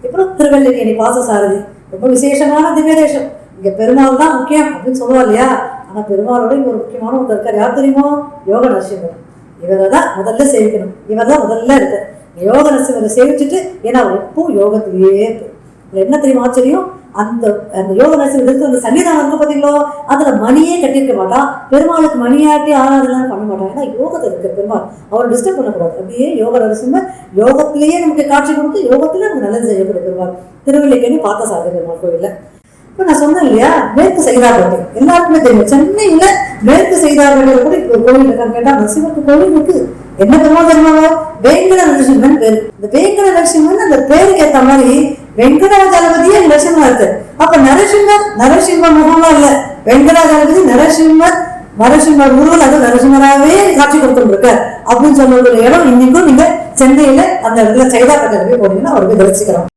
இப்போ திருவல்லிக்கேணி பாசசாரதி ரொம்ப விசேஷமான திவ்ய தேசம். இங்க பெருமாள் தான் முக்கியம் அப்படின்னு சொல்லுவா இல்லையா? ஆனா பெருமாளோட இங்க ஒரு முக்கியமான ஒருத்தர் இருக்கார். யார் தெரியுமோ? யோக நரசிம்மர். இவரை தான் முதல்ல சேவிக்கணும். இவர் தான் முதல்ல இருக்கு. யோக நரசிம்மரை சேவிச்சுட்டு, ஏன்னா அவர் எப்பவும் யோகத்திலேயே என்ன தெரியுமா ஆச்சரியம்? அந்த அந்த யோக நரசிம்மர் இருக்கு அந்த சன்னிதானம் இருக்கு பார்த்தீங்களோ, அதுல மணியே கட்டியிருக்க மாட்டான். பெருமாளுக்கு மணியாட்டி ஆராதனை பண்ண மாட்டான். ஏன்னா யோகத்தில் இருக்க பெருமாள் அவரை டிஸ்டர்ப் பண்ணக்கூடாது. அப்படியே யோக நரசிம்மர் யோகத்திலேயே நமக்கு காட்சி கொடுத்து யோகத்திலே நமக்கு நல்லது செய்யக்கூடிய பெருமாள். திருவல்லிக்கேணி பார்த்தசாரதி பெருமாள் கோயில்ல. இப்போ நான் சொன்னேன் இல்லையா, மேற்கு சைதாப்பேட்டை எல்லாருக்குமே தெரியும். சென்னையில மேற்கு சைதாப்பேட்டையில கூட இப்போ கோவில் இருக்கான்னு கேட்டா நரசிம்மருக்கு கோவில் இருக்கு. என்ன பெருமாள் தெரியுமா? வெங்கட நரசிம்மன் பேரு. இந்த வெங்கட நரசிம்மன் அந்த பேருக்கு ஏற்ற மாதிரி வெங்கடாஜலபதியே நரசிம்மனா இருக்கு. அப்ப நரசிம்ம முகமா இல்ல, வெங்கடாஜலபதி நரசிம்மர் உருவல் அது நரசிம்மராகவே காட்சி கொடுத்துட்டு இருக்கார் அப்படின்னு சொல்ல ஒரு இடம் இன்னைக்கும் நீங்க சென்னையில அந்த இடத்துல சைதாப்பேட்டை போய் போனீங்கன்னா அவருக்கு தரிசிக்கிறோம்.